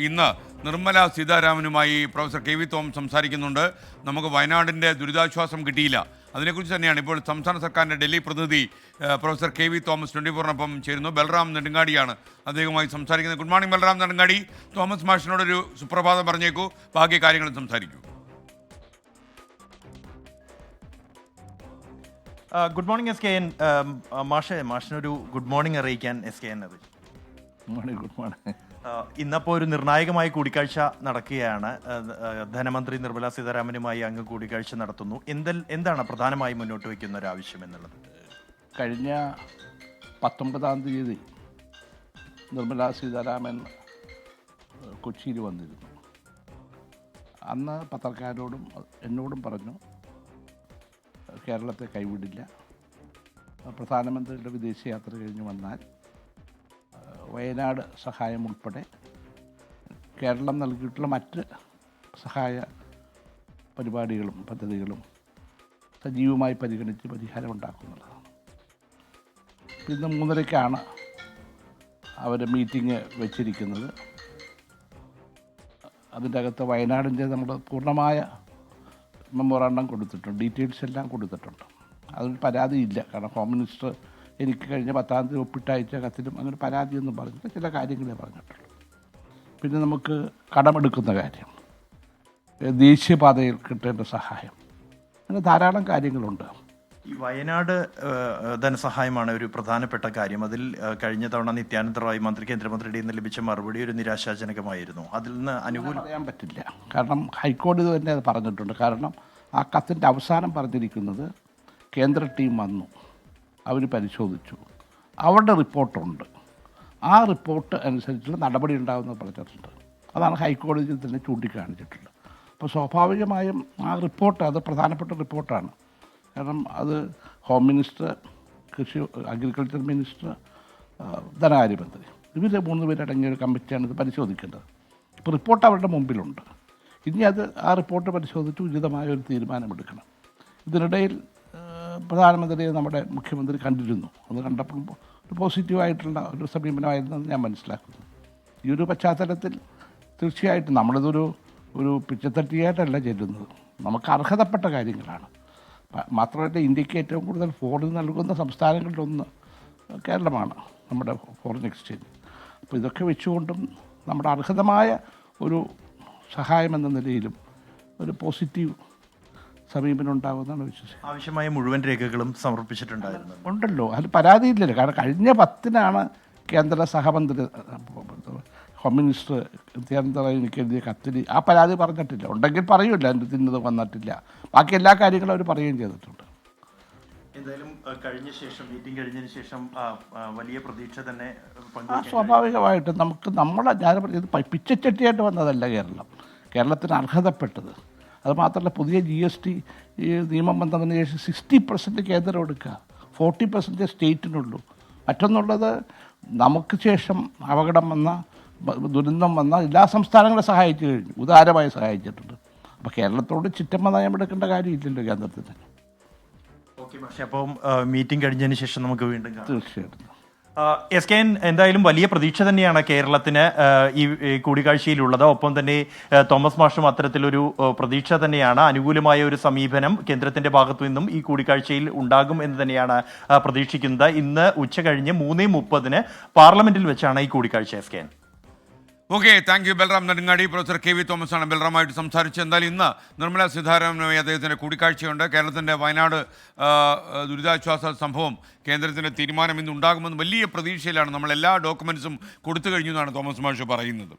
ഇന്ന് നിർമ്മല സീതാരാമനുമായി professor K V Thomas സംസാരിക്കുന്നുണ്ട്. നമുക്ക് വയനാടിൻ്റെ ദുരിതാശ്വാസം കിട്ടിയില്ല, അതിനെക്കുറിച്ച് തന്നെയാണ് ഇപ്പോൾ സംസ്ഥാന സർക്കാരിൻ്റെ ഡൽഹി പ്രതിനിധി പ്രൊഫസർ കെ വി തോമസ് 24-നൊപ്പം ചേരുന്നു. ബൽറാം നെടുങ്ങാടിയാണ് അദ്ദേഹവുമായി സംസാരിക്കുന്നത്. Good morning Balram Nedungadi. തോമസ് മാഷിനോടൊരു സുപ്രഭാതം പറഞ്ഞേക്കൂ, ബാക്കി കാര്യങ്ങളും സംസാരിക്കൂ. Good morning S K N. മാഷിനൊരു ഗുഡ് മോർണിംഗ് അറിയിക്കാൻ എസ് കെ എൻ അത്. Good morning. ഇന്നപ്പോൾ ഒരു നിർണായകമായ കൂടിക്കാഴ്ച നടക്കുകയാണ്. ധനമന്ത്രി നിർമ്മല സീതാരാമനുമായി അങ്ങ് കൂടിക്കാഴ്ച നടത്തുന്നു. എന്താണ് പ്രധാനമായി മുന്നോട്ട് വയ്ക്കുന്ന ഒരു ആവശ്യം എന്നുള്ളത്? കഴിഞ്ഞ 19-ാം തീയതി നിർമ്മല സീതാരാമൻ കൊച്ചിയിൽ വന്നിരുന്നു. അന്ന് പത്രക്കാരോടും എന്നോടും പറഞ്ഞു കേരളത്തെ കൈവിടില്ല, പ്രധാനമന്ത്രിയുടെ വിദേശയാത്ര കഴിഞ്ഞ് വന്നാൽ വയനാട് സഹായം ഉൾപ്പെടെ കേരളം നൽകിയിട്ടുള്ള മറ്റ് സഹായ പരിപാടികളും പദ്ധതികളും സജീവമായി പരിഗണിച്ച് പരിഹാരമുണ്ടാക്കുന്നതാണ്. ഇന്ന് 3:30-ക്കാണ് അവർ മീറ്റിംഗ് വെച്ചിരിക്കുന്നത്. അതിൻ്റെ അകത്ത് വയനാടിൻ്റെ നമ്മൾ പൂർണ്ണമായ മെമ്മോറാണ്ടം കൊടുത്തിട്ടുണ്ട്, ഡീറ്റെയിൽസ് എല്ലാം കൊടുത്തിട്ടുണ്ട്. അതിന് പരാതിയില്ല. കാരണം ഹോം മിനിസ്റ്റർ എനിക്ക് കഴിഞ്ഞ 10-ാം തീയതി ഒപ്പിട്ടയച്ച കത്തിലും അങ്ങനെ പരാതിയൊന്നും പറഞ്ഞില്ല, ചില കാര്യങ്ങളെ പറഞ്ഞിട്ടുള്ളൂ. പിന്നെ നമുക്ക് കടമെടുക്കുന്ന കാര്യം, ദേശീയപാതയിൽ കിട്ടേണ്ട സഹായം, അങ്ങനെ ധാരാളം കാര്യങ്ങളുണ്ട്. ഈ വയനാട് ധനസഹായമാണ് ഒരു പ്രധാനപ്പെട്ട കാര്യം. അതിൽ കഴിഞ്ഞ തവണ നിത്യാനന്ദ റായ് കേന്ദ്രമന്ത്രിയുടെ നിന്ന് ലഭിച്ച മറുപടി ഒരു നിരാശാജനകമായിരുന്നു. അതിൽ നിന്ന് അനുകൂലം പറയാൻ പറ്റില്ല. കാരണം ഹൈക്കോടതി തന്നെ അത് പറഞ്ഞിട്ടുണ്ട്. കാരണം ആ കത്തിൻ്റെ അവസാനം പറഞ്ഞിരിക്കുന്നത് കേന്ദ്ര ടീം വന്നു, അവർ പരിശോധിച്ചു, അവരുടെ റിപ്പോർട്ടുണ്ട്, ആ റിപ്പോർട്ട് അനുസരിച്ചുള്ള നടപടി ഉണ്ടാകുമെന്ന് പറഞ്ഞിട്ടുണ്ട്. അതാണ് ഹൈക്കോടതിയിൽ തന്നെ ചൂണ്ടിക്കാണിച്ചിട്ടുള്ളത്. അപ്പോൾ സ്വാഭാവികമായും ആ റിപ്പോർട്ട് അത് പ്രധാനപ്പെട്ട റിപ്പോർട്ടാണ്. കാരണം അത് ഹോം മിനിസ്റ്റർ, അഗ്രികൾച്ചർ മിനിസ്റ്റർ, ധനകാര്യമന്ത്രി, ഇവർ 3 പേരടങ്ങിയ ഒരു കമ്മിറ്റിയാണ് ഇത് പരിശോധിക്കേണ്ടത്. ഇപ്പോൾ റിപ്പോർട്ട് അവരുടെ മുമ്പിലുണ്ട്. ഇനി അത് ആ റിപ്പോർട്ട് പരിശോധിച്ച് ഉചിതമായ ഒരു തീരുമാനമെടുക്കണം. ഇതിനിടയിൽ പ്രധാനമന്ത്രിയെ നമ്മുടെ മുഖ്യമന്ത്രി കണ്ടിരുന്നു. അത് കണ്ടപ്പോൾ ഒരു പോസിറ്റീവായിട്ടുള്ള ഒരു സമീപനമായിരുന്നെന്ന് ഞാൻ മനസ്സിലാക്കുന്നു. ഈ ഒരു പശ്ചാത്തലത്തിൽ തീർച്ചയായിട്ടും നമ്മളിതൊരു പിച്ചത്തട്ടിയായിട്ടല്ല ചെല്ലുന്നത്, നമുക്ക് അർഹതപ്പെട്ട കാര്യങ്ങളാണ്. മാത്രമല്ല ഇന്ത്യക്ക് ഏറ്റവും കൂടുതൽ ഫോറിൻ നൽകുന്ന സംസ്ഥാനങ്ങളിലൊന്ന് കേരളമാണ്, നമ്മുടെ ഫോറിൻ എക്സ്ചേഞ്ച്. അപ്പോൾ ഇതൊക്കെ വെച്ചുകൊണ്ടും നമ്മുടെ അർഹതമായ ഒരു സഹായം എന്ന നിലയിലും ഒരു പോസിറ്റീവ് സമീപനം ഉണ്ടാകുമെന്നാണ് വിശ്വസിക്കുന്നത്. ആവശ്യമായ മുഴുവൻ രേഖകളും സമർപ്പിച്ചിട്ടുണ്ടായിരുന്നു ഉണ്ടല്ലോ, അതിൽ പരാതിയില്ലല്ലോ. കാരണം കഴിഞ്ഞ 10-നാണ് കേന്ദ്ര സഹമന്ത്രി ഹോം മിനിസ്റ്റർ നിത്യാനന്ദ റായ് എനിക്ക് എഴുതിയ കത്തിൽ ആ പരാതി പറഞ്ഞിട്ടില്ല. ഉണ്ടെങ്കിൽ പറയൂല, എൻ്റെ തിന്നത് വന്നിട്ടില്ല. ബാക്കി എല്ലാ കാര്യങ്ങളും അവർ പറയുകയും ചെയ്തിട്ടുണ്ട്. എന്തായാലും മീറ്റിംഗ് കഴിഞ്ഞതിന് ശേഷം വലിയ പ്രതീക്ഷ തന്നെ സ്വാഭാവികമായിട്ടും ഞാൻ പറഞ്ഞത് പിച്ചച്ചട്ടിയായിട്ട് വന്നതല്ല കേരളത്തിന് അർഹതപ്പെട്ടത്. അതുമാത്രമല്ല പുതിയ GST നിയമം വന്നതിന് ശേഷം 60% കേന്ദ്രം എടുക്കുക, 40% സ്റ്റേറ്റിനുള്ളൂ. മറ്റൊന്നുള്ളത് നമുക്ക് ശേഷം അപകടം വന്ന ദുരന്തം വന്ന എല്ലാ സംസ്ഥാനങ്ങളെ സഹായിച്ചു കഴിഞ്ഞു, ഉദാരമായി സഹായിച്ചിട്ടുണ്ട്. അപ്പോൾ കേരളത്തോട് ചിറ്റമ്മ നയം എടുക്കേണ്ട കാര്യമില്ലല്ലോ കേന്ദ്രത്തിന്. പക്ഷേ അപ്പം മീറ്റിംഗ് കഴിഞ്ഞതിന് ശേഷം നമുക്ക് വീണ്ടും തീർച്ചയായിട്ടും എസ് കെ എൻ, എന്തായാലും വലിയ പ്രതീക്ഷ തന്നെയാണ് കേരളത്തിന് ഈ കൂടിക്കാഴ്ചയിലുള്ളത്. ഒപ്പം തന്നെ തോമസ് മാഷും അത്തരത്തിലൊരു പ്രതീക്ഷ തന്നെയാണ്. അനുകൂലമായ ഒരു സമീപനം കേന്ദ്രത്തിന്റെ ഭാഗത്തു നിന്നും ഈ കൂടിക്കാഴ്ചയിൽ ഉണ്ടാകും എന്ന് തന്നെയാണ് പ്രതീക്ഷിക്കുന്നത്. ഇന്ന് ഉച്ച കഴിഞ്ഞ് 3:30 പാർലമെന്റിൽ വെച്ചാണ് ഈ കൂടിക്കാഴ്ച. S K N. Okay, thank you Balram Nedungadi. Professor K V Thomas ആണ് ബൽറാമായിട്ട് സംസാരിച്ചത്. എന്തായാലും ഇന്ന് നിർമ്മല സീതാരാമനുമായി അദ്ദേഹത്തിൻ്റെ കൂടിക്കാഴ്ചയുണ്ട്. കേരളത്തിൻ്റെ വയനാട് ദുരിതാശ്വാസ സംഭവം കേന്ദ്രത്തിൻ്റെ തീരുമാനം ഇന്ന് ഉണ്ടാകുമെന്ന് വലിയ പ്രതീക്ഷയിലാണ്. നമ്മൾ എല്ലാ ഡോക്യുമെൻറ്റ്സും കൊടുത്തു കഴിഞ്ഞു എന്നാണ് തോമസ് മാഷ് പറയുന്നത്.